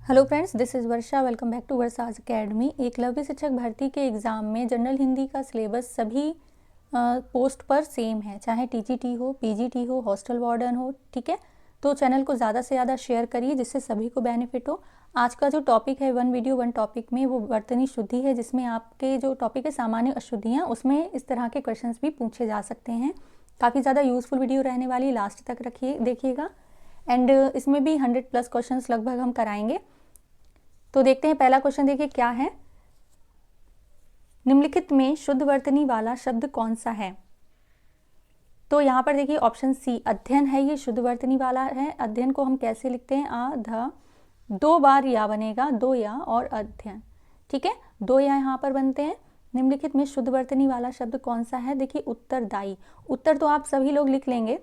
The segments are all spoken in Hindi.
Hello friends, this is Varsha. Welcome back to Varsha's academy. Eklavya शिक्षक भर्ती के एग्ज़ाम में जनरल हिंदी का सिलेबस सभी पोस्ट पर सेम है, चाहे टीजीटी हो, पीजीटी हो, हॉस्टल वार्डन हो। ठीक है, तो चैनल को ज़्यादा से ज़्यादा शेयर करिए जिससे सभी को बेनिफिट हो। आज का जो टॉपिक है वन वीडियो वन टॉपिक में वो वर्तनी शुद्धि है, जिसमें आपके जो टॉपिक है सामान्य अशुद्धियाँ, उसमें इस तरह के क्वेश्चंस भी पूछे जा सकते हैं। काफ़ी ज़्यादा यूज़फुल वीडियो रहने वाली, लास्ट तक देखिएगा। एंड इसमें भी 100+ क्वेश्चंस लगभग हम कराएंगे। तो देखते हैं, पहला क्वेश्चन देखिए क्या है। निम्नलिखित में शुद्ध वर्तनी वाला शब्द कौन सा है? तो यहाँ पर देखिए ऑप्शन सी अध्ययन है, ये शुद्ध वर्तनी वाला है। अध्ययन को हम कैसे लिखते हैं? दो बार या बनेगा, दो या और अध्ययन। ठीक है, दो या यहाँ पर बनते हैं। निम्नलिखित में शुद्ध वर्तनी वाला शब्द कौन सा है? देखिए उत्तरदायी। उत्तर तो आप सभी लोग लिख लेंगे,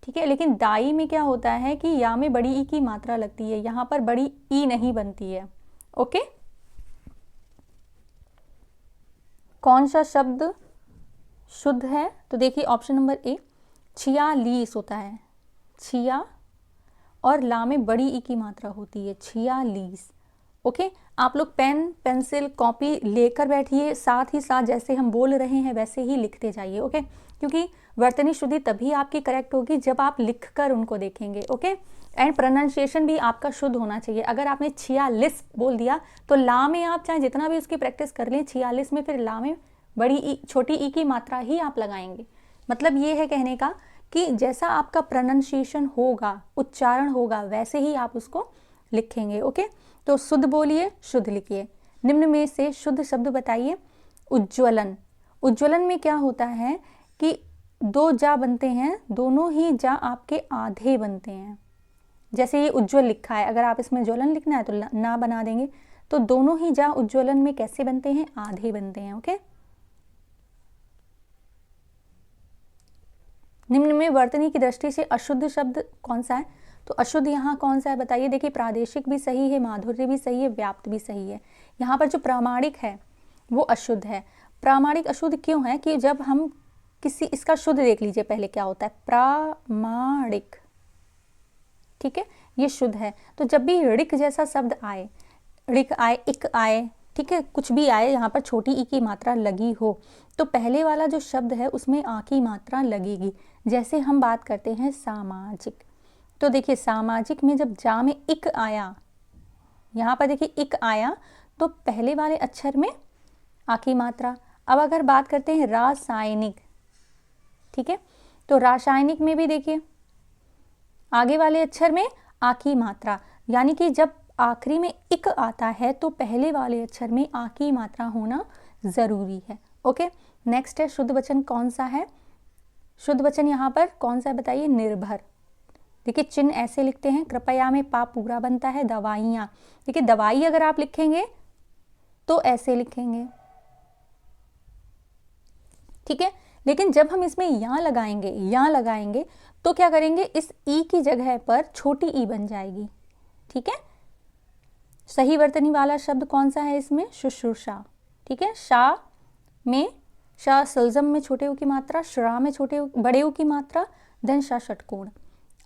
ठीक है, लेकिन दाई में क्या होता है कि या में बड़ी ई की मात्रा लगती है, यहाँ पर बड़ी ई नहीं बनती है। ओके, कौन सा शब्द शुद्ध है? तो देखिए ऑप्शन नंबर ए 46 होता है। छिया और ला में बड़ी ई की मात्रा होती है, 46। ओके, आप लोग पेन पेंसिल कॉपी लेकर बैठिए, साथ ही साथ जैसे हम बोल रहे हैं वैसे ही लिखते जाइए। ओके, क्योंकि वर्तनी शुद्धि तभी आपकी करेक्ट होगी जब आप लिखकर उनको देखेंगे। ओके, एंड प्रोनाउंसिएशन भी आपका शुद्ध होना चाहिए। अगर आपने 46 बोल दिया तो ला में आप चाहे जितना भी उसकी प्रैक्टिस कर लें, 46 में फिर ला में बड़ी ई छोटी ई की मात्रा ही आप लगाएंगे। मतलब ये है कहने का कि जैसा आपका प्रोनाउंसिएशन होगा, उच्चारण होगा, वैसे ही आप उसको लिखेंगे। ओके, तो शुद्ध बोलिए, शुद्ध लिखिए। निम्न में से शुद्ध शब्द बताइए। उज्ज्वलन। उज्ज्वलन में क्या होता है कि दो जा बनते हैं, दोनों ही जा आपके आधे बनते हैं। जैसे ये उज्ज्वल लिखा है, अगर आप इसमें ज्वलन लिखना है तो ना बना देंगे। तो दोनों ही जा उज्ज्वलन में कैसे बनते हैं? आधे बनते हैं। ओके, निम्न में वर्तनी की दृष्टि से अशुद्ध शब्द कौन सा है? तो अशुद्ध यहाँ कौन सा है बताइए। देखिए प्रादेशिक भी सही है, माधुर्य भी सही है, व्याप्त भी सही है। यहाँ पर जो प्रामाणिक है वो अशुद्ध है। प्रामाणिक अशुद्ध क्यों है? कि जब हम किसी, इसका शुद्ध देख लीजिए पहले क्या होता है, प्रामाणिक। ठीक है, ये शुद्ध है। तो जब भी ऋक जैसा शब्द आए, ऋक आए, इक आए, ठीक है, कुछ भी आए, यहाँ पर छोटी ई की मात्रा लगी हो, तो पहले वाला जो शब्द है उसमें आ की मात्रा लगेगी। जैसे हम बात करते हैं सामाजिक, तो देखिए सामाजिक में जब जा में इक आया, यहाँ पर देखिए इक आया, तो पहले वाले अक्षर में आ की मात्रा। अब अगर बात करते हैं रासायनिक, ठीक है, तो रासायनिक में भी देखिए आगे वाले अक्षर में आ की मात्रा, यानी कि जब आखिरी में इक आता है तो पहले वाले अक्षर में आ की मात्रा होना जरूरी है। ओके, नेक्स्ट है शुद्ध वचन कौन सा है? शुद्ध वचन यहाँ पर कौन सा है बताइए? निर्भर। देखिए चिन्ह ऐसे लिखते हैं, कृपया में पा पूरा बनता है। दवाइयाँ, देखिए दवाई अगर आप लिखेंगे तो ऐसे लिखेंगे, ठीक है, लेकिन जब हम इसमें यहाँ लगाएंगे तो क्या करेंगे? इस ई की जगह पर छोटी ई बन जाएगी। ठीक है, सही वर्तनी वाला शब्द कौन सा है इसमें? शुश्रूषा। ठीक है, शा में शा सलजम में छोटे ऊ की मात्रा, श्रा में बड़े ऊ की मात्रा, देन शा षटकोण।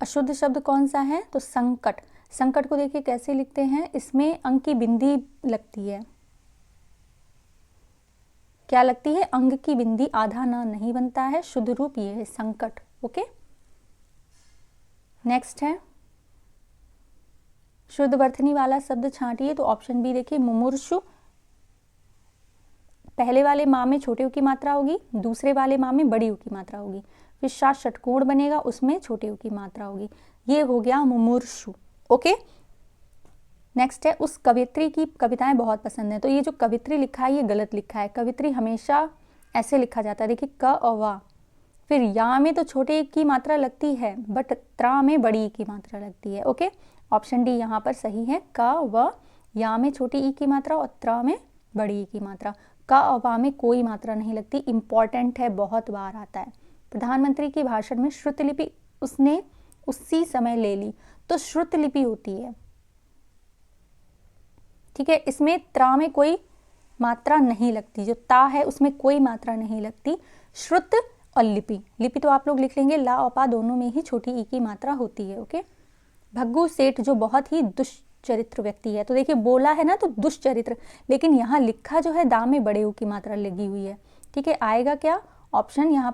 अशुद्ध शब्द कौन सा है? तो संकट। संकट को देखिए कैसे लिखते हैं, इसमें अंग की बिंदी लगती है। क्या लगती है? अंग की बिंदी, आधा ना नहीं बनता है, शुद्ध रूप ये है संकट। ओके, नेक्स्ट है शुद्ध वर्तनी वाला शब्द छांटिए। तो ऑप्शन बी देखिए मुमूर्षु। पहले वाले माँ में छोटे ऊ की मात्रा होगी, दूसरे वाले माँ में बड़ी ऊ की मात्रा होगी, फिर शा षटकोण बनेगा, उसमें छोटे ऊ की मात्रा होगी। ये हो गया मुमूर्षु। ओके, नेक्स्ट है उस कवित्री की कविताएं बहुत पसंद है। तो ये जो कवित्री लिखा है ये गलत लिखा है। कवित्री हमेशा ऐसे लिखा जाता है, देखिए क और वा, फिर या में तो छोटे की मात्रा लगती है बट त्रा में बड़ी की मात्रा लगती है। ओके, ऑप्शन डी यहाँ पर सही है। क व या में छोटी ई की मात्रा और त्रा में बड़ी ई की मात्रा। क और वा में कोई मात्रा नहीं लगती। इंपॉर्टेंट है, बहुत बार आता है। प्रधानमंत्री के भाषण में श्रुतलिपि उसने उसी समय ले ली, तो श्रुतलिपि होती है। ठीक है, इसमें त्रा में कोई मात्रा नहीं लगती, जो ता है उसमें कोई मात्रा नहीं लगती। श्रुत और लिपि, लिपि तो आप लोग लिख लेंगे, ला और पा दोनों में ही छोटी ई की मात्रा होती है। ओके, भग्गू सेठ जो बहुत ही दुष्चरित्र व्यक्ति है। तो देखिए बोला है ना तो दुष्चरित्र, लेकिन यहाँ लिखा जो है दा में बड़े ऊ की मात्रा लगी हुई है। ठीक है, आएगा क्या ऑप्शन यहाँ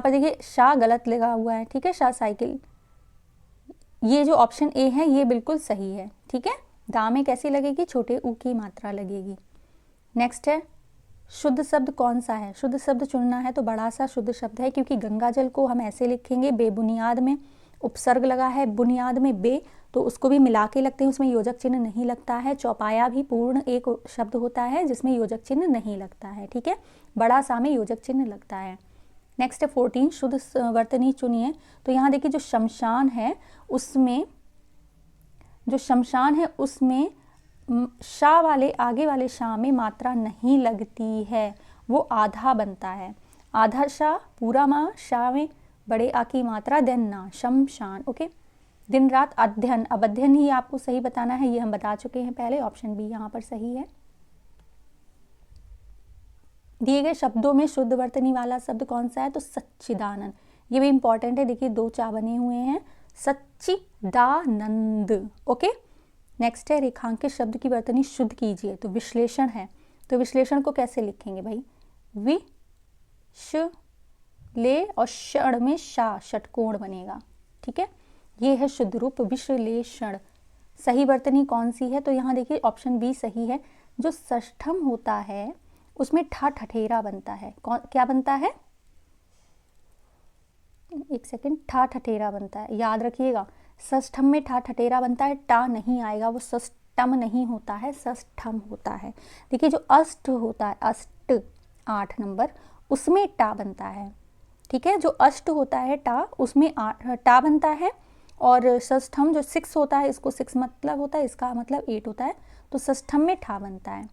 पर देखिए शाह गलत लगा हुआ है। ठीक है, शाह साइकिल, ये जो ऑप्शन ए है ये बिल्कुल सही है। ठीक है, दा में कैसी लगेगी, छोटे ऊ की मात्रा लगेगी। नेक्स्ट है शुद्ध शब्द कौन सा है। शुद्ध शब्द चुनना है तो बड़ा सा शुद्ध शब्द है, क्योंकि गंगा जल को हम ऐसे लिखेंगे, बेबुनियाद में उपसर्ग लगा है, बुनियाद में बे, तो उसको भी मिला के लगते हैं, उसमें योजक चिन्ह नहीं लगता है। चौपाया भी पूर्ण एक शब्द होता है जिसमें योजक चिन्ह नहीं लगता है। ठीक है, बड़ा सा में योजक चिन्ह लगता है। नेक्स्ट है 14 शुद्ध वर्तनी चुनिए। तो यहाँ देखिए जो शमशान है उसमें शाह वाले आगे वाले शाह में मात्रा नहीं लगती है, वो आधा बनता है। आधा शाह, पूरा माँ, शाह में बड़े आ की मात्रा, देन ना, शमशान। ओके, दिन रात अध्ययन, अब अध्ययन ही आपको सही बताना है, ये हम बता चुके हैं पहले, ऑप्शन बी यहाँ पर सही है। दिए गए शब्दों में शुद्ध वर्तनी वाला शब्द कौन सा है, तो सच्चिदानंद। ये भी इंपॉर्टेंट है, देखिए दो चा बने हुए हैं, सच्चिदानंद। ओके, नेक्स्ट है रेखांकित शब्द की वर्तनी शुद्ध कीजिए। तो विश्लेषण है, तो विश्लेषण को कैसे लिखेंगे भाई, ले और षण में शा, षटकोण बनेगा। ठीक है, ये है शुद्ध रूप विश्लेषण। सही वर्तनी कौन सी है, तो यहाँ देखिए ऑप्शन बी सही है। जो षष्ठम होता है उसमें ठा ठठेरा बनता है, क्या बनता है, एक सेकेंड, ठा ठठेरा बनता है, याद रखिएगा। षष्ठम में ठा ठठेरा बनता है, टा नहीं आएगा, वो षष्ठम नहीं होता है, षष्ठम होता है। देखिए जो अष्ट होता है, अष्ट 8 नंबर, उसमें टा बनता है। ठीक है, जो अष्ट होता है टा, उसमें टा बनता है, और षष्ठम जो 6 होता है, इसको 6 मतलब होता है, इसका मतलब 8 होता है, तो षष्ठम में ठा बनता है।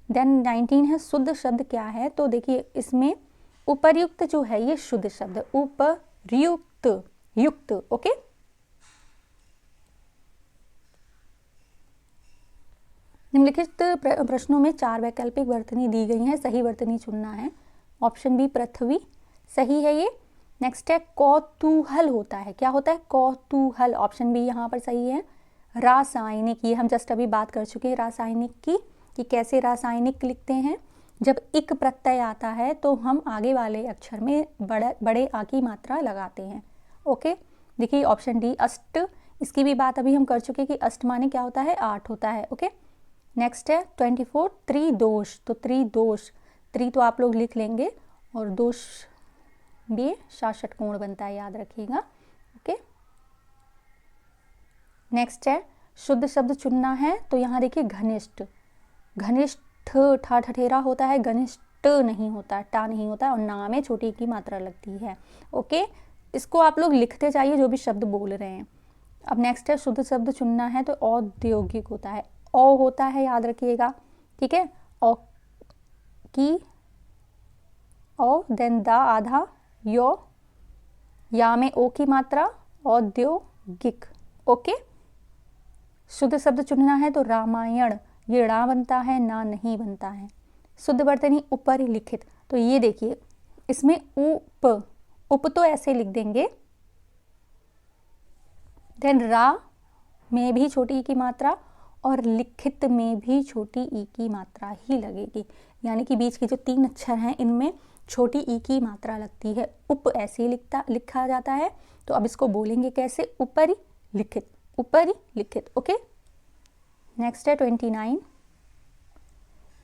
देन 19 है शुद्ध शब्द क्या है। तो देखिए इसमें उपर्युक्त जो है ये शुद्ध शब्द, उपर्युक्त, युक्त। ओके, निम्नलिखित प्रश्नों में 4 वैकल्पिक वर्तनी दी गई हैं, सही वर्तनी चुनना है। ऑप्शन बी पृथ्वी सही है ये। नेक्स्ट है कौतूहल होता है, क्या होता है, कौतूहल, ऑप्शन बी यहाँ पर सही है। रासायनिक, ये हम जस्ट अभी बात कर चुके हैं रासायनिक की, कि कैसे रासायनिक लिखते हैं। जब इक प्रत्यय आता है तो हम आगे वाले अक्षर में बड़े आ की मात्रा लगाते हैं। ओके, देखिए ऑप्शन डी अष्ट, इसकी भी बात अभी हम कर चुके कि अष्ट माने क्या होता है, 8 होता है। ओके, नेक्स्ट है 24 त्रिदोष। तो त्रिदोष, त्रि तो आप लोग लिख लेंगे, और दोष भी षटकोण बनता है, याद रखिएगा। ओके, नेक्स्ट है शुद्ध शब्द चुनना है। तो यहाँ देखिए घनिष्ठ, घनिष्ठ ठा ठठेरा होता है, घनिष्ठ नहीं होता, टा नहीं होता, और ना में छोटी की मात्रा लगती है। ओके, इसको आप लोग लिखते जाइए जो भी शब्द बोल रहे हैं। अब नेक्स्ट है शुद्ध शब्द चुनना है। तो औद्योगिक होता है, औ होता है, याद रखिएगा। ठीक है, औ की, औ, देन दा आधा, यो, या में ओ की मात्रा, औद्योगिक। ओके, शुद्ध शब्द चुनना है। तो रामायण, ये ड़ा बनता है, ना नहीं बनता है। शुद्ध वर्तनी ऊपर लिखित, तो ये देखिए इसमें उप तो ऐसे लिख देंगे, देन रा में भी छोटी ई की मात्रा, और लिखित में भी छोटी ई की मात्रा ही लगेगी, यानी कि बीच के जो 3 अक्षर हैं इनमें छोटी ई की मात्रा लगती है। उप ऐसे लिखा जाता है। तो अब इसको बोलेंगे कैसे, ऊपरी लिखित, ऊपरी लिखित। ओके, नेक्स्ट है 29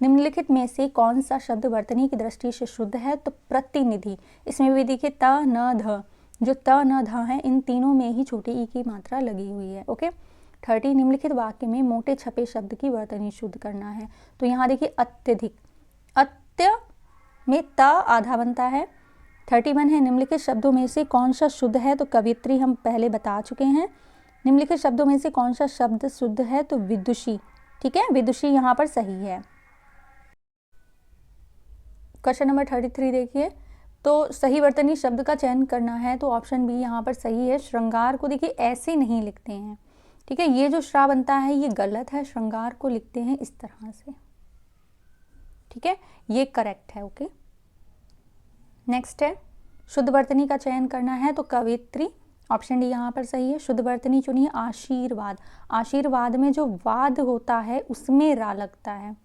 निम्नलिखित में से कौन सा शब्द वर्तनी की दृष्टि से शुद्ध है। तो प्रतिनिधि, इसमें भी देखिए त न ध, जो त न ध है इन तीनों में ही छोटी ई की मात्रा लगी हुई है। ओके, 30 निम्नलिखित वाक्य में मोटे छपे शब्द की वर्तनी शुद्ध करना है। तो यहाँ देखिए अत्यधिक, अत्य में त आधा बनता है। 31 है निम्नलिखित शब्दों में से कौन सा शुद्ध है। तो कवित्री हम पहले बता चुके हैं। निम्नलिखित शब्दों में से कौन सा शब्द शुद्ध है। तो विदुषी। ठीक है, विदुषी यहाँ पर सही है। क्वेश्चन नंबर 33 देखिए, तो सही वर्तनी शब्द का चयन करना है। तो ऑप्शन बी यहाँ पर सही है। श्रृंगार को देखिए ऐसे नहीं लिखते हैं, ठीक है, ये जो श्रा बनता है ये गलत है, श्रृंगार को लिखते हैं इस तरह से। ठीक है, ये करेक्ट है। ओके, नेक्स्ट है शुद्ध वर्तनी का चयन करना है। तो कवित्री ऑप्शन डी यहाँ पर सही है। शुद्ध वर्तनी चुनिए। आशीर्वाद, आशीर्वाद में जो वाद होता है उसमें रा लगता है,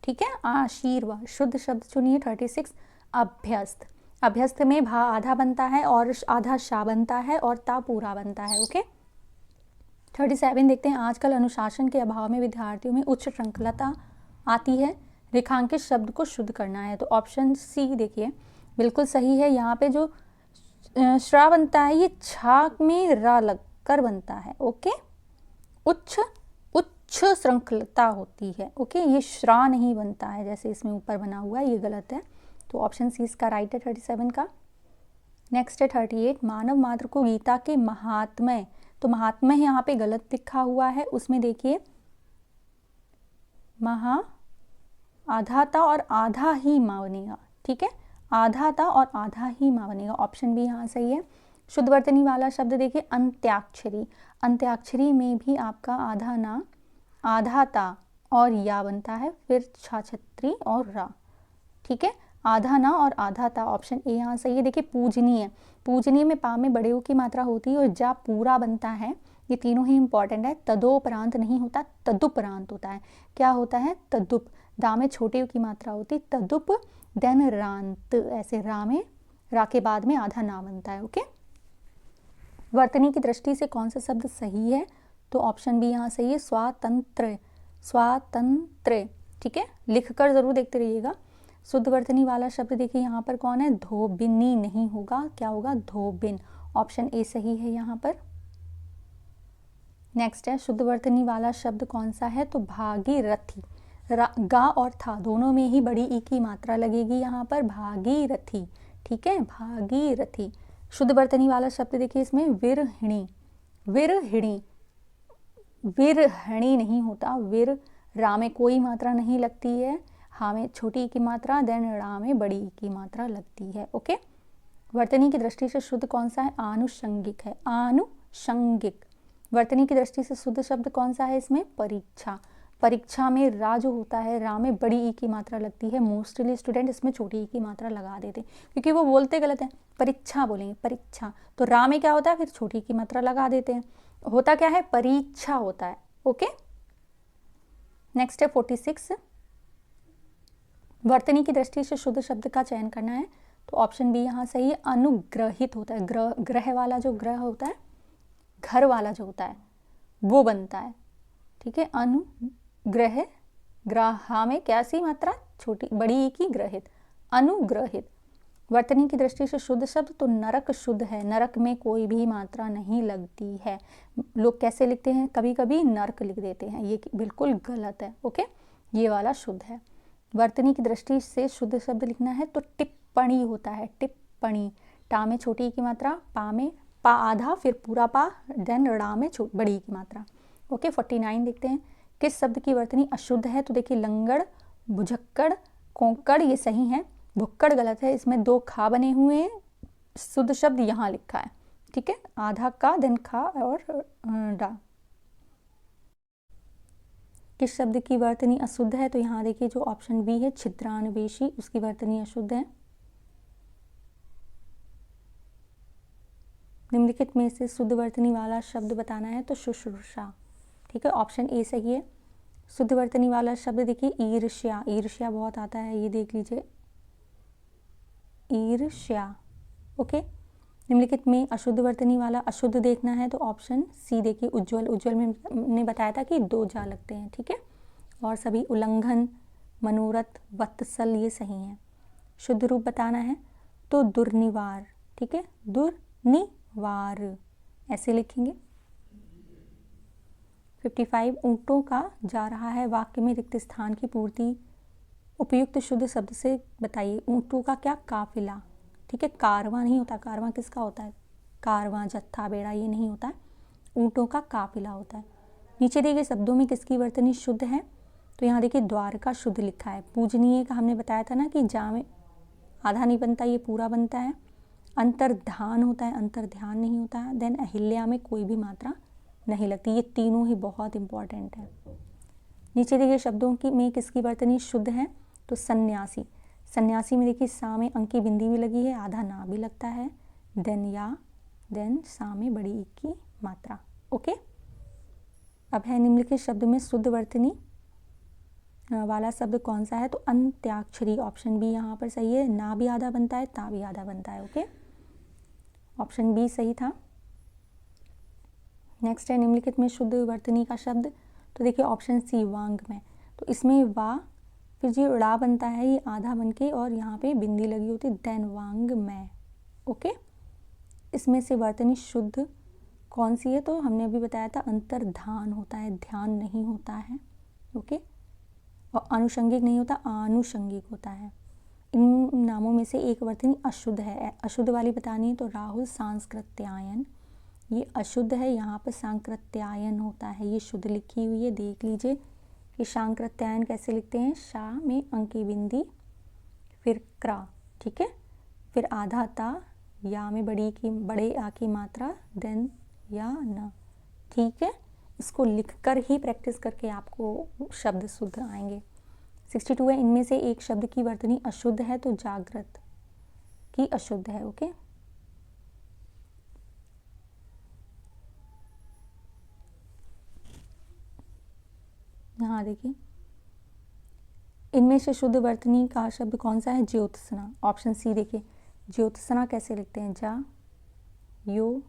ठीक है, आशीर्वाद। शुद्ध शब्द चुनिए। 36 अभ्यस्त, अभ्यस्त में भा आधा बनता है और आधा शा बनता है और ता पूरा बनता है। ओके। 37 देखते हैं। आजकल अनुशासन के अभाव में विद्यार्थियों में उच्च श्रृंखलता आती है, रेखांकित शब्द को शुद्ध करना है। तो ऑप्शन सी देखिए बिल्कुल सही है। यहाँ पे जो श्रा बनता है ये छाक में रा लग कर बनता है। ओके, उच्च उच्च श्रृंखलता होती है। ओके, ये श्रा नहीं बनता है जैसे इसमें ऊपर बना हुआ है, ये गलत है। तो ऑप्शन सी इसका राइट है 37 का। नेक्स्ट है 38। मानव मात्र को गीता के महात्म्य, तो महात्म्य यहाँ पे गलत लिखा हुआ है, उसमें देखिए महा आधा था और आधा ही माँ बनेगा, ठीक है, आधा था और आधा ही माँ बनेगा। ऑप्शन बी यहाँ सही है। शुद्ध वर्तनी वाला शब्द देखिए अंत्याक्षरी, अंत्याक्षरी में भी आपका आधा ना आधा ता और या बनता है, फिर छाछत्री और रा, ठीक है, आधा ना और आधा ता। ऑप्शन ए यहाँ सही है। देखिए पूजनीय, पूजनीय में पा में बड़े ऊ की मात्रा होती है और जा पूरा बनता है। ये तीनों ही इंपॉर्टेंट है। तदोपरांत नहीं होता, तदुपरांत होता है। क्या होता है? तदुप। दा में छोटे ऊ की मात्रा होती, तदुप देन रांत, ऐसे रा में रा के बाद में आधा ना बनता है। ओके। वर्तनी की दृष्टि से कौन सा शब्द सही है? तो ऑप्शन बी यहाँ सही है, स्वातंत्र, स्वातंत्र, ठीक है, लिखकर जरूर देखते रहिएगा। शुद्ध वर्तनी वाला शब्द देखिए यहाँ पर कौन है? धोबिनी नहीं होगा, क्या होगा? धोबिन। ऑप्शन ए सही है यहाँ पर। नेक्स्ट है शुद्ध वर्तनी वाला शब्द कौन सा है? तो भागीरथी। गा और था दोनों में ही बड़ी ई की मात्रा लगेगी यहाँ पर, भागीरथी, ठीक है, भागीरथी। शुद्ध वर्तनी वाला शब्द देखिए इसमें विरहिणी, विरहिणी, विरहिणी नहीं होता, विर, रा में कोई मात्रा नहीं लगती है, हा में छोटी ई की मात्रा, देन रा में बड़ी ई की मात्रा लगती है। ओके। वर्तनी की दृष्टि से शुद्ध कौन सा है? आनुषंगिक है, आनुषंगिक। वर्तनी की दृष्टि से शुद्ध शब्द कौन सा है इसमें? परीक्षा। परीक्षा में रा जो होता है, रा में बड़ी ई की मात्रा लगती है। मोस्टली स्टूडेंट इसमें छोटी ई की मात्रा लगा देते क्योंकि वो बोलते गलत है, परीक्षा बोलेंगे, परीक्षा, तो रा में क्या होता है? फिर छोटी की मात्रा लगा देते हैं। होता क्या है? परीक्षा होता है। ओके। नेक्स्ट है 46। वर्तनी की दृष्टि से शुद्ध शब्द का चयन करना है, तो ऑप्शन बी यहाँ सही है। अनुग्रहित होता है, ग्रह, ग्रह वाला जो ग्रह होता है, घर वाला जो होता है वो बनता है, ठीक है, अनुग्रह, ग्राहा में कैसी मात्रा? छोटी, बड़ी ई की, ग्रहित, अनुग्रहित। वर्तनी की दृष्टि से शुद्ध शब्द तो नरक शुद्ध है, नरक में कोई भी मात्रा नहीं लगती है। लोग कैसे लिखते हैं? कभी कभी नरक लिख देते हैं, ये बिल्कुल गलत है। ओके, ये वाला शुद्ध है। वर्तनी की दृष्टि से शुद्ध शब्द लिखना है तो टिप्पणी होता है, टिप्पणी। टा में छोटी की मात्रा, पा में पा आधा, फिर पूरा पा, देन रा में बड़ी की मात्रा। ओके। 49 देखते हैं। किस शब्द की वर्तनी अशुद्ध है? तो देखिए लंगड़, भुजक्कड़, कोंकड़ ये सही है, भुक्कड़ गलत है, इसमें दो खा बने हुए हैं, शुद्ध शब्द यहाँ लिखा है, ठीक है, आधा का देन खा और डा। किस शब्द की वर्तनी अशुद्ध है? तो यहाँ देखिए जो ऑप्शन बी है छिद्रान्वेषी, उसकी वर्तनी अशुद्ध है। निम्नलिखित में से शुद्ध वर्तनी वाला शब्द बताना है, तो शुश्रूषा, ठीक है, ऑप्शन ए सही है। शुद्ध वर्तनी वाला शब्द देखिए ईर्ष्या, ईर्ष्या बहुत आता है, ये देख लीजिए, ईर्ष्या। ओके। निम्नलिखित में अशुद्ध वर्तनी वाला अशुद्ध देखना है, तो ऑप्शन सी देखिए उज्ज्वल, उज्ज्वल में ने बताया था कि दो जा लगते हैं, ठीक है, और सभी उल्लंघन, मनोरथ, वत्सल ये सही हैं। शुद्ध रूप बताना है तो दुर्निवार, ठीक है, दुर्निवार ऐसे लिखेंगे। 55 ऊँटों का जा रहा है वाक्य में रिक्त स्थान की पूर्ति उपयुक्त शुद्ध शब्द से बताइए। ऊँटों का क्या? काफिला, ठीक है, कारवां नहीं होता, कारवां किसका होता है? कारवां, जत्था, बेड़ा ये नहीं होता है, ऊँटों का काफिला होता है। नीचे दिए गए शब्दों में किसकी वर्तनी शुद्ध है? तो यहाँ देखिए द्वारका शुद्ध लिखा है। पूजनीय का हमने बताया था ना कि जा में आधा नहीं बनता, ये पूरा बनता है। अंतर्धान होता है, अंतर्ध्यान नहीं होता है। देन अहिल्या में कोई भी मात्रा नहीं लगती। ये तीनों ही बहुत इंपॉर्टेंट है। नीचे दिए गए शब्दों की में किसकी वर्तनी शुद्ध है? तो सन्यासी, सन्यासी में देखिए सा में अंक की बिंदी भी लगी है, आधा ना भी लगता है, देन या, देन सा में बड़ी ई की मात्रा। ओके, अब है निम्नलिखित शब्द में शुद्ध वर्तनी वाला शब्द कौन सा है? तो अंत्याक्षरी, ऑप्शन बी यहाँ पर सही है। ना भी आधा बनता है, ता भी आधा बनता है। ओके, ऑप्शन बी सही था। नेक्स्ट है निम्नलिखित में शुद्ध वर्तनी का शब्द, तो देखिए ऑप्शन सी वांग में। तो इसमें वा फिर जो ड़ा बनता है ये आधा बन के और यहाँ पे बिंदी लगी होती है, देन वांग में। ओके, इसमें से वर्तनी शुद्ध कौन सी है? तो हमने अभी बताया था अंतर्धान होता है, ध्यान नहीं होता है। ओके, और अनुषंगिक नहीं होता, आनुषंगिक होता है। इन नामों में से एक वर्तनी अशुद्ध है। अशुद्ध वाली बतानी है तो राहुल सांस्कृत्यायन, ये अशुद्ध है, यहाँ पर सांकृत्यायन होता है। ये शुद्ध लिखी हुई है, देख लीजिए कि सांकृत्यायन कैसे लिखते हैं। शा में अंकी बिंदी, फिर क्रा, ठीक है, फिर आधा ता, या में बड़े आ की मात्रा, देन या न। ठीक है, इसको लिखकर ही प्रैक्टिस करके आपको शब्द शुद्ध आएंगे। 62 है, इनमें से एक शब्द की वर्तनी अशुद्ध है, तो जागृत की अशुद्ध है। ओके, यहाँ देखिए इनमें से शुद्ध वर्तनी का शब्द कौन सा है? ज्योत्सना, ऑप्शन सी। देखिए ज्योत्सना कैसे लिखते हैं? जा यो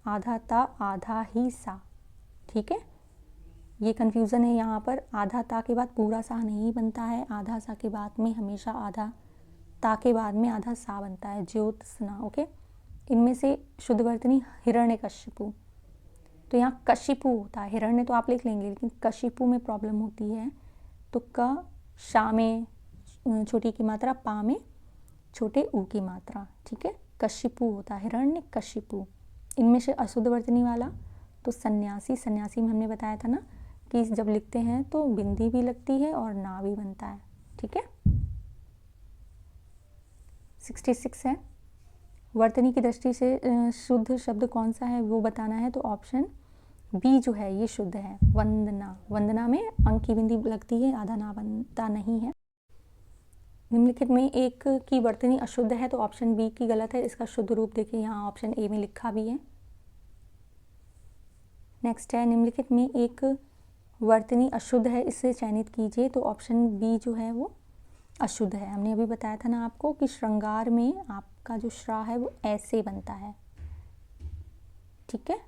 आधा ता आधा ही सा। ठीक है, ये कन्फ्यूज़न है यहाँ पर। आधा ता के बाद पूरा सा नहीं बनता है, आधा सा के बाद में हमेशा आधा ता के बाद में आधा सा बनता है, ज्योत्सना। ओके, इनमें से शुद्ध वर्तनी हिरण्यकशिपु, तो यहाँ कशिपु होता है, हिरण्य तो आप लिख लेंगे लेकिन कशिपु में प्रॉब्लम होती है। तो क शा में छोटी की मात्रा, पा में छोटे ऊ की मात्रा। ठीक है, कशिपु होता है, हिरण्य कशिपु। इनमें से अशुद्ध वर्तनी वाला तो सन्यासी। सन्यासी में हमने बताया था ना कि जब लिखते हैं तो बिंदी भी लगती है और ना भी बनता है। ठीक है, 66 है, वर्तनी की दृष्टि से शुद्ध शब्द कौन सा है वो बताना है। तो ऑप्शन बी जो है ये शुद्ध है, वंदना। वंदना में अंक की बिंदी लगती है, आधा ना बनता नहीं है। निम्नलिखित में एक की वर्तनी अशुद्ध है, तो ऑप्शन बी की गलत है। इसका शुद्ध रूप देखिए यहाँ ऑप्शन ए में लिखा भी है। नेक्स्ट है, निम्नलिखित में एक वर्तनी अशुद्ध है, इसे चयनित कीजिए। तो ऑप्शन बी जो है वो अशुद्ध है। हमने अभी बताया था ना आपको कि श्रृंगार में आपका जो श्रा है वो ऐसे बनता है। ठीक है,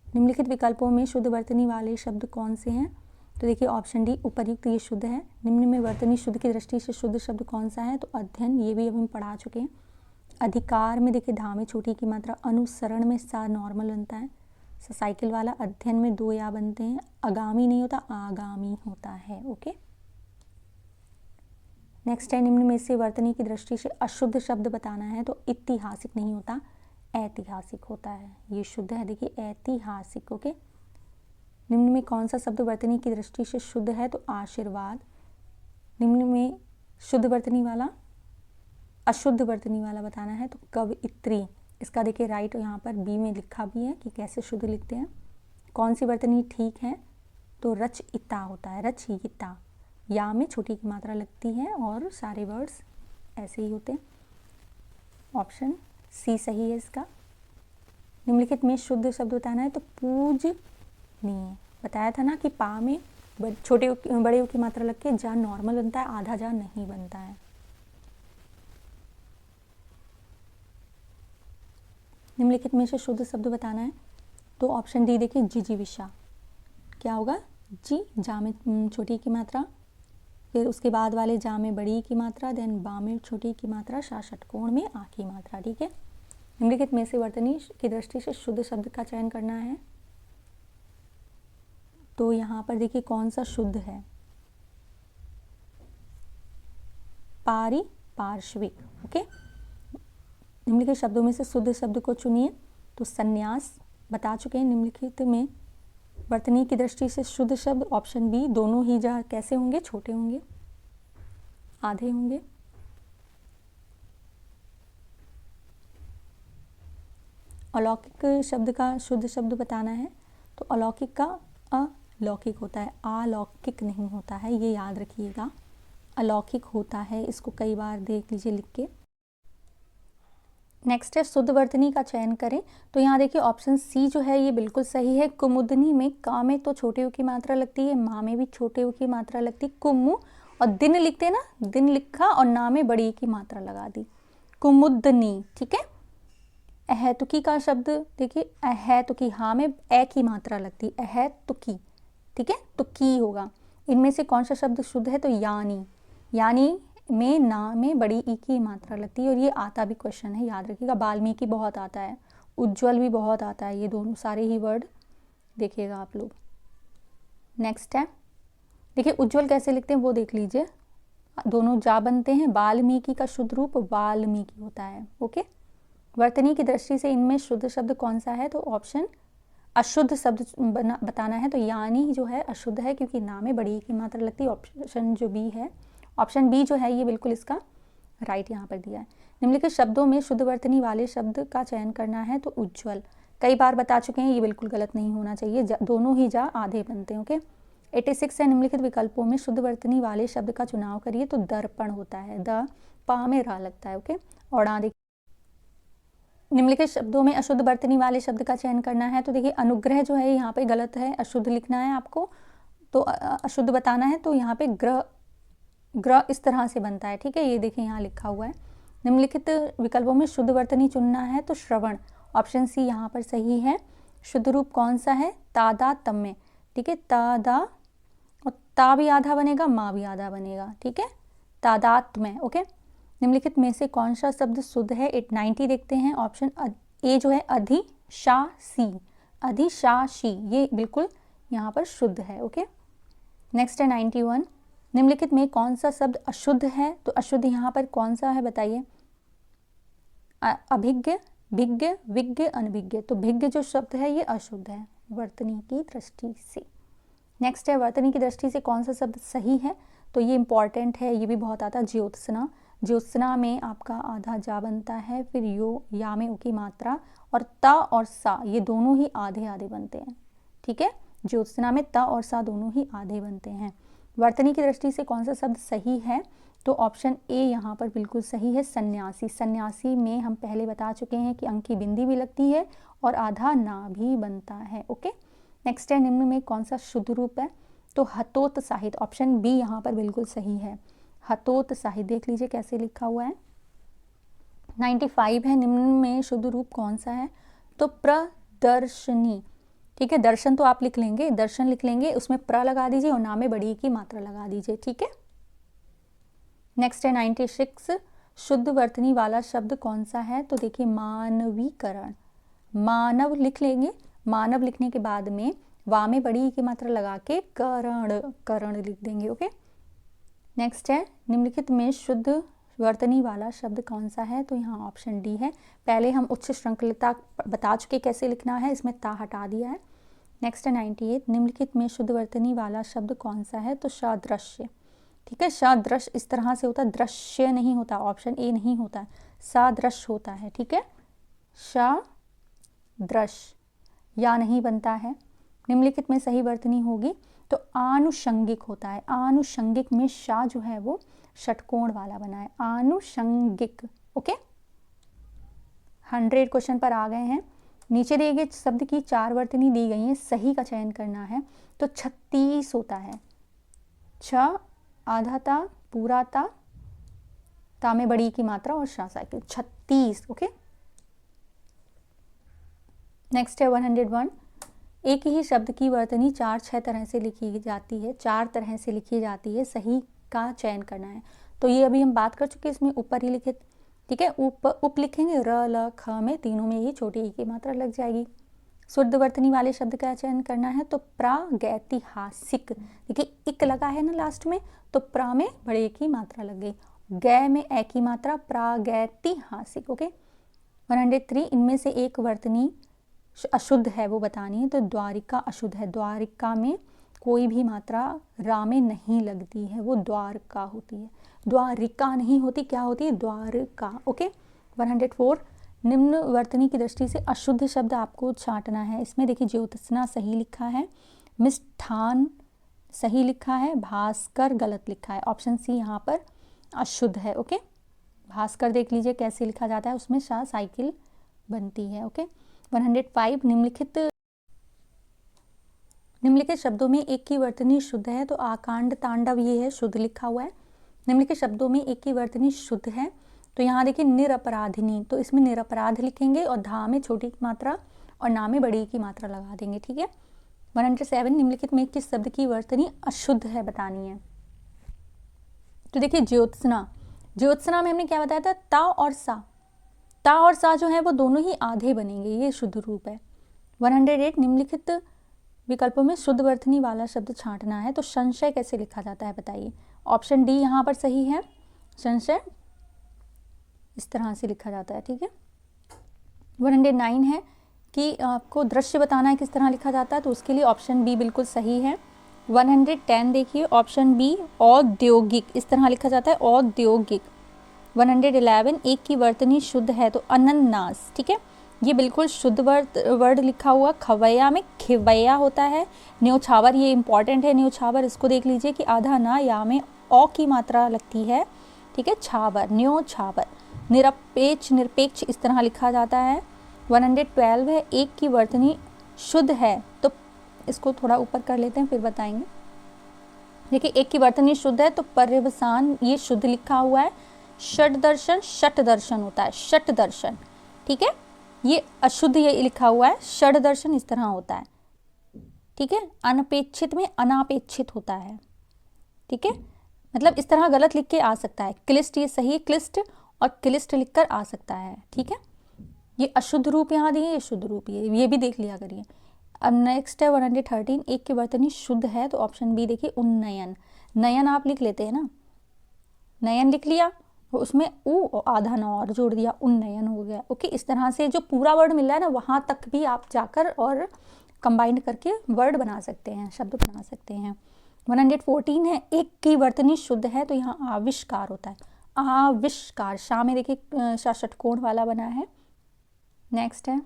निम्नलिखित विकल्पों में शुद्ध वर्तनी वाले शब्द कौन से हैं? तो देखिए ऑप्शन डी उपर्युक्त ये शुद्ध है। निम्न में वर्तनी शुद्ध की दृष्टि से शुद्ध शब्द कौन सा है? तो अध्ययन, ये भी अभी हम पढ़ा चुके हैं। अधिकार में देखिए धा में छोटी की मात्रा, अनुसरण में सा नॉर्मल बनता है, साइकिल वाला। अध्ययन में दो या बनते हैं, आगामी नहीं होता, आगामी होता है। ओके, नेक्स्ट है, निम्न में से वर्तनी की दृष्टि से अशुद्ध शब्द बताना है। तो ऐतिहासिक नहीं होता, ऐतिहासिक होता है, ये शुद्ध है। देखिए ऐतिहासिक। ओके, निम्न में कौन सा शब्द वर्तनी की दृष्टि से शुद्ध है? तो आशीर्वाद। निम्न में शुद्ध वर्तनी वाला, अशुद्ध वर्तनी वाला बताना है। तो कवयित्री, इसका देखिए राइट यहाँ पर बी में लिखा भी है कि कैसे शुद्ध लिखते हैं। कौन सी वर्तनी ठीक है? तो रचयिता होता है, रचयिता। या में छोटी की मात्रा लगती है और सारे वर्ड्स ऐसे ही होते हैं। ऑप्शन सी सही है इसका। निम्नलिखित में शुद्ध शब्द बताना है। तो पूजनीय, बताया था ना कि पा में छोटे बड़े की मात्रा लग के जा नॉर्मल बनता है, आधा जा नहीं बनता है। निम्नलिखित में से शुद्ध शब्द बताना है। तो ऑप्शन डी देखिए जिजीविषा, क्या होगा? जी जा में छोटी की मात्रा, फिर उसके बाद वाले जा में बड़ी की मात्रा, देन बा में छोटी की मात्रा, शा षटकोण में आ की मात्रा। ठीक है, निम्नलिखित में से वर्तनी की दृष्टि से शुद्ध शब्द का चयन करना है। तो यहाँ पर देखिए कौन सा शुद्ध है? पार्श्विक। ओके, निम्नलिखित शब्दों में से शुद्ध शब्द को चुनिए। तो संन्यास बता चुके हैं। निम्नलिखित में वर्तनी की दृष्टि से शुद्ध शब्द ऑप्शन बी, दोनों ही जा कैसे होंगे? छोटे होंगे, आधे होंगे। अलौकिक शब्द का शुद्ध शब्द बताना है। तो अलौकिक का अलौकिक होता है, अलौकिक नहीं होता है, ये याद रखिएगा। अलौकिक होता है, इसको कई बार देख लीजिए लिख के। नेक्स्ट है शुद्ध वर्तनी का चयन करें। तो यहाँ देखिए ऑप्शन सी जो है ये बिल्कुल सही है। कुमुदनी में का में तो छोटे ऊ की मात्रा लगती है, माँ में भी छोटे ऊ की मात्रा लगती है, कुमु, और दिन लिखते हैं ना, दिन लिखा और ना में बड़ी की मात्रा लगा दी, कुमुदनी। ठीक है। अहेतुकी का शब्द देखिए, अहेतुकी, हाँ में ए की मात्रा लगती है, अहेतुकी। ठीक है, तो की होगा। इनमें से कौन सा शब्द शुद्ध है? तो यानी, यानी में ना में बड़ी ई की मात्रा लगती है, और ये आता भी क्वेश्चन है, याद रखिएगा। वाल्मीकि बहुत आता है, उज्ज्वल भी बहुत आता है, ये दोनों सारे ही वर्ड देखिएगा आप लोग। नेक्स्ट है, देखिए उज्ज्वल कैसे लिखते हैं वो देख लीजिए, दोनों जा बनते हैं। वाल्मीकि का शुद्ध रूप वाल्मीकि होता है। ओके। वर्तनी की दृष्टि से इनमें शुद्ध शब्द कौन सा है? तो ऑप्शन अशुद्ध शब्द बताना है, तो यानी जो है अशुद्ध है, क्योंकि ना में बड़ी की मात्रा लगती है। ऑप्शन जो बी है, ऑप्शन बी जो है ये बिल्कुल इसका राइट यहाँ पर दिया है। निम्नलिखित शब्दों में शुद्ध वर्तनी वाले शब्द का चयन करना है, तो उज्ज्वल। कई बार बता चुके हैं, ये बिल्कुल गलत नहीं होना चाहिए, दोनों ही जा आधे बनते हैं। ओके। 86 है, निम्नलिखित विकल्पों में शुद्ध वर्तनी वाले शब्द का चुनाव करिए, तो दर्पण होता है, द पा में रा लगता है। ओके। और निम्नलिखित शब्दों में अशुद्ध वर्तनी वाले शब्द का चयन करना है, तो देखिए अनुग्रह जो है यहाँ पे गलत है, अशुद्ध लिखना है आपको, तो अशुद्ध बताना है, तो यहाँ पे ग्रह, ग्रह इस तरह से बनता है। ठीक है, ये देखिए यहाँ लिखा हुआ है। निम्नलिखित विकल्पों में शुद्ध वर्तनी चुनना है, तो श्रवण, ऑप्शन सी यहाँ पर सही है। शुद्ध रूप कौन सा है? तादात्म्य। ठीक है, तादा, और ता भी आधा बनेगा, माँ भी आधा बनेगा। ठीक है, तादात्म्य। ओके। निम्नलिखित में से कौन सा शब्द शुद्ध है? 90 देखते हैं। ऑप्शन ए जो है अधिशासी, अधिशासी, ये बिल्कुल यहाँ पर शुद्ध है। ओके। नेक्स्ट है 91, निम्नलिखित में कौन सा शब्द अशुद्ध है? तो अशुद्ध यहाँ पर कौन सा है बताइए? अभिज्ञ, भिज्ञ, विज्ञ, अनभिज्ञ। तो भिज्ञ जो शब्द है ये अशुद्ध है वर्तनी की दृष्टि से। नेक्स्ट है, वर्तनी की दृष्टि से कौन सा शब्द सही है? तो ये इंपॉर्टेंट है, ये भी बहुत आता है, ज्योत्सना। ज्योत्सना में आपका आधा जा बनता है, फिर यो, या में उ की मात्रा, और ता और सा ये दोनों ही आधे आधे बनते हैं। ठीक है, ज्योत्सना में ता और सा दोनों ही आधे बनते हैं। वर्तनी की दृष्टि से कौन सा शब्द सही है? तो ऑप्शन ए यहाँ पर बिल्कुल सही है, सन्यासी। सन्यासी में हम पहले बता चुके हैं कि अंक की बिंदी भी लगती है और आधा ना भी बनता है। ओके। नेक्स्ट है, निम्न में कौन सा शुद्ध रूप है? तो हतोत्साहित, ऑप्शन बी यहाँ पर बिल्कुल सही है, हतोत्साहित। देख लीजिए कैसे लिखा हुआ है। 95 है, निम्न में शुद्ध रूप कौन सा है? तो प्रदर्शनी। ठीक है, दर्शन तो आप लिख लेंगे, दर्शन लिख लेंगे, उसमें प्र लगा दीजिए और ना में बड़ी की मात्रा लगा दीजिए। ठीक है। नेक्स्ट है 96, शुद्ध वर्तनी वाला शब्द कौन सा है? तो देखिए मानवीकरण, मानव लिख लेंगे, मानव लिखने के बाद में वा में बड़ी की मात्रा लगा के करण, करण लिख देंगे। ओके। नेक्स्ट है, निम्नलिखित में शुद्ध वर्तनी वाला शब्द कौन सा है? तो यहाँ ऑप्शन डी है। पहले हम उच्च श्रृंखलता बता चुके कैसे लिखना है, इसमें ता हटा दिया है। नेक्स्ट है 98, निम्नलिखित में शुद्ध वर्तनी वाला शब्द कौन सा है? तो सदृश्य। ठीक है, सदृश इस तरह से होता है, दृश्य नहीं होता, ऑप्शन ए नहीं होता है, सदृश होता है। ठीक है, सदृश, या नहीं बनता है। निम्नलिखित में सही वर्तनी होगी तो आनुषंगिक होता है। आनुषंगिक में शा जो है वो षटकोण वाला बना है, आनुषंगिक। ओके। 100 क्वेश्चन पर आ गए हैं। नीचे दिए गए शब्द की 4 वर्तनी दी गई हैं, सही का चयन करना है, तो 36 होता है। छ आधा ता, पूरा ता में बड़ी की मात्रा और शा साइकिल, 36। ओके। नेक्स्ट है 101, एक ही शब्द की वर्तनी 4-6 तरह से लिखी जाती है, 4 तरह से लिखी जाती है, सही का चयन करना है। तो ये अभी हम बात कर चुके हैं, इसमें ऊपर ही लिखे। ठीक है, उप लिखेंगे, र ल ख में तीनों में ही छोटी ई की मात्रा लग जाएगी। शुद्ध वर्तनी वाले शब्द का चयन करना है, तो प्रागैतिहासिक। देखिए इक लगा है ना लास्ट में, तो प्रा में बड़े की मात्रा लग गई, गै में ए की मात्रा, प्रागैतिहासिक। ओके। 103, इनमें से एक वर्तनी अशुद्ध है वो बतानी है, तो द्वारिका अशुद्ध है। द्वारिका में कोई भी मात्रा रा में नहीं लगती है, वो द्वारका होती है, द्वारिका नहीं होती, क्या होती है? द्वारका। ओके। 104, निम्न वर्तनी की दृष्टि से अशुद्ध शब्द आपको छांटना है। इसमें देखिए ज्योत्सना सही लिखा है, मिष्ठान सही लिखा है, भास्कर गलत लिखा है, ऑप्शन सी यहाँ पर अशुद्ध है। ओके। भास्कर देख लीजिए कैसे लिखा जाता है, उसमें शाह साइकिल बनती है। ओके। 105 निम्नलिखित शब्दों में एक की वर्तनी शुद्ध है, तो आकांड तांडव ये है, शुद्ध लिखा हुआ है। निम्नलिखित शब्दों में एक की वर्तनी शुद्ध है, तो यहाँ देखिए निरपराधिनी, तो इसमें निरपराध लिखेंगे और धा में छोटी की मात्रा और ना में बड़ी की मात्रा लगा देंगे। ठीक है। 107 निम्नलिखित में किस शब्द की वर्तनी अशुद्ध है बतानी है। तो देखिए ज्योत्सना, ज्योत्सना में हमने क्या बताया था, ता और सा जो है वो दोनों ही आधे बनेंगे, ये शुद्ध रूप है। 108 निम्नलिखित विकल्पों में शुद्ध वर्तनी वाला शब्द छांटना है, तो संशय कैसे लिखा जाता है बताइए। ऑप्शन डी यहाँ पर सही है, संशय इस तरह से लिखा जाता है। ठीक है। 109 है कि आपको दृश्य बताना है किस तरह लिखा जाता है, तो उसके लिए ऑप्शन बी बिल्कुल सही है। 110 देखिए ऑप्शन बी औद्योगिक, इस तरह लिखा जाता है औद्योगिक। 111 एक की वर्तनी शुद्ध है, तो अनन्नास। ठीक है, ये बिल्कुल शुद्ध वर्ड लिखा हुआ। खवैया में खिवैया होता है। न्योछावर ये इंपॉर्टेंट है, न्योछावर इसको देख लीजिए कि आधा ना या में औ की मात्रा लगती है। ठीक है, छावर, न्योछावर। निरपेक्ष इस तरह लिखा जाता है। 112 है एक की वर्तनी शुद्ध है, तो इसको थोड़ा ऊपर कर लेते हैं फिर बताएंगे। देखिए एक की वर्तनी शुद्ध है, तो पर्यवसान ये शुद्ध लिखा हुआ है। षट दर्शन होता है, षट दर्शन। ठीक है, ये अशुद्ध ये लिखा हुआ है, षट दर्शन इस तरह होता है। ठीक है, अनपेक्षित में अनापेक्षित होता है। ठीक है, मतलब इस तरह गलत लिख के आ सकता है। क्लिष्ट ये सही है, क्लिष्ट और क्लिष्ट लिखकर आ सकता है। ठीक है, ये अशुद्ध रूप यहाँ दिए, ये शुद्ध रूप ये भी देख लिया करिए। अब नेक्स्ट है 113 एक की वर्तनी शुद्ध है, तो ऑप्शन बी देखिए उन्नयन। नयन आप लिख लेते हैं ना, नयन लिख लिया, उसमें ऊ आधा न और जोड़ दिया, उन्नयन हो गया। ओके, इस तरह से जो पूरा वर्ड मिल रहा है ना वहाँ तक भी आप जाकर और कंबाइंड करके वर्ड बना सकते हैं, शब्द बना सकते हैं। 114 है एक की वर्तनी शुद्ध है, तो यहाँ आविष्कार होता है, आविष्कार। शाह में देखिए शाह षटकोण वाला बना है। नेक्स्ट है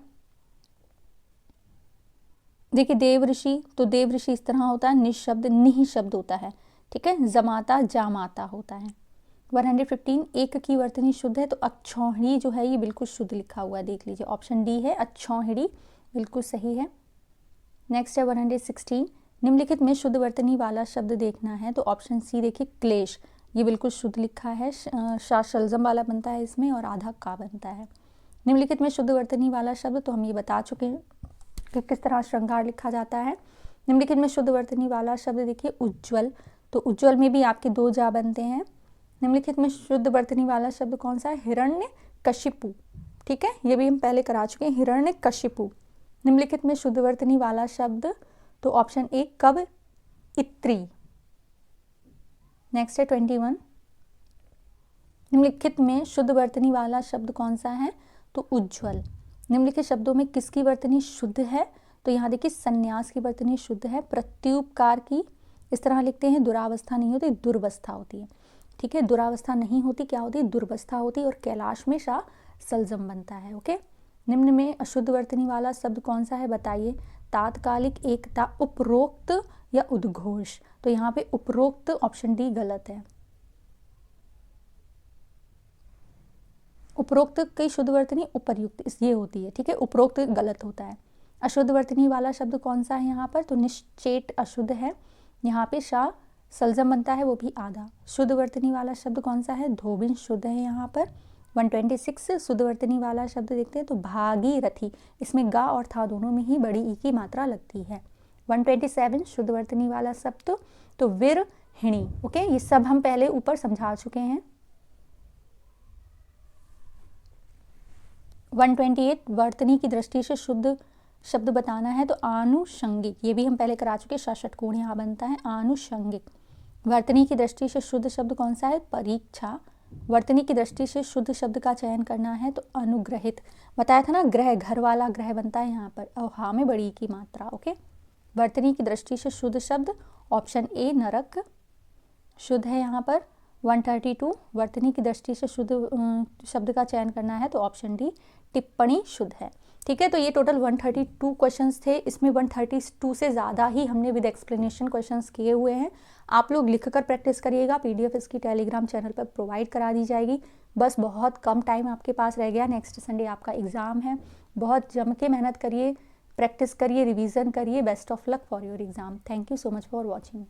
देखिए देव ऋषि, तो देव ऋषि इस तरह होता है, निशब्द निहि शब्द होता है। ठीक है, जमाता जामाता होता है। 115 एक की वर्तनी शुद्ध है, तो अक्षौहिणी जो है ये बिल्कुल शुद्ध लिखा हुआ है, देख लीजिए ऑप्शन डी है, अक्षौहिणी बिल्कुल सही है। नेक्स्ट है 116 निम्नलिखित में शुद्ध वर्तनी वाला शब्द देखना है, तो ऑप्शन सी देखिए क्लेश, ये बिल्कुल शुद्ध लिखा है। शाह शलजम वाला बनता है इसमें और आधा का बनता है। निम्नलिखित में शुद्ध वर्तनी वाला शब्द तो हम ये बता चुके हैं कि किस तरह श्रृंगार लिखा जाता है। निम्नलिखित में शुद्ध वर्तनी वाला शब्द देखिए उज्ज्वल, तो उज्ज्वल में भी आपके दो जा बनते हैं। निम्नलिखित में शुद्ध वर्तनी वाला शब्द कौन सा है, हिरण्य कशिपु। ठीक है, ये भी हम पहले करा चुके हैं, हिरण्य कशिपु। निम्नलिखित में शुद्ध वर्तनी वाला शब्द तो ऑप्शन ए कब इत्री। नेक्स्ट है 21 निम्नलिखित में शुद्ध वर्तनी वाला शब्द कौन सा है, तो उज्ज्वल। निम्नलिखित शब्दों में किसकी वर्तनी शुद्ध है, तो यहाँ देखिए संन्यास की वर्तनी शुद्ध है। प्रत्युपकार की इस तरह लिखते हैं, दुरावस्था नहीं होती, दुर्वस्था होती है। ठीक है, दुरावस्था नहीं होती, क्या होती है, दुर्वस्था होती है। और कैलाश में शाह सलजम बनता है। ओके, निम्न में अशुद्ध वर्तनी वाला शब्द कौन सा है बताइए। तात्कालिक, एकता, उपरोक्त या उद्घोष, तो यहाँ पे उपरोक्त ऑप्शन डी गलत है। उपरोक्त की शुद्ध वर्तनी उपर्युक्त इस ये होती है। ठीक है, उपरोक्त गलत होता है। अशुद्ध वर्तनी वाला शब्द कौन सा है यहाँ पर, तो निश्चेट अशुद्ध है, यहाँ पे शाह सलजम बनता है, वो भी आधा। शुद्ध वर्तनी वाला शब्द कौन सा है, धोबिन शुद्ध है यहाँ पर। 126 शुद्ध वर्तनी वाला शब्द देखते हैं, तो भागीरथी, इसमें गा और था दोनों में ही बड़ी ई की मात्रा लगती है। 127 शुद्ध वर्तनी वाला शब्द तो विरहिणी। ओके, ये सब हम पहले ऊपर समझा चुके हैं। 128 वर्तनी की दृष्टि से शुद्ध शब्द बताना है, तो आनुषंगिक, ये भी हम पहले करा चुके, षटकोण यहाँ बनता है, आनुषंगिक। वर्तनी की दृष्टि से शुद्ध शब्द कौन सा है, परीक्षा। वर्तनी की दृष्टि से शुद्ध शब्द का चयन करना है, तो अनुग्रहित। बताया था ना, ग्रह, घर वाला ग्रह बनता है यहाँ पर, और हा में बड़ी की मात्रा। ओके, वर्तनी की दृष्टि से शुद्ध शब्द ऑप्शन ए नरक शुद्ध है यहाँ पर। 132 वर्तनी की दृष्टि से शुद्ध शब्द का चयन करना है, तो ऑप्शन डी टिप्पणी शुद्ध है। ठीक है, तो ये टोटल 132 क्वेश्चंस थे, इसमें 132 से ज़्यादा ही हमने विद एक्सप्लेनेशन क्वेश्चंस किए हुए हैं। आप लोग लिखकर प्रैक्टिस करिएगा, पीडीएफ इसकी टेलीग्राम चैनल पर प्रोवाइड करा दी जाएगी। बस बहुत कम टाइम आपके पास रह गया, नेक्स्ट संडे आपका एग्ज़ाम है। बहुत जम के मेहनत करिए, प्रैक्टिस करिए, रिवीजन करिए। Best of luck for your exam. Thank you so much for watching.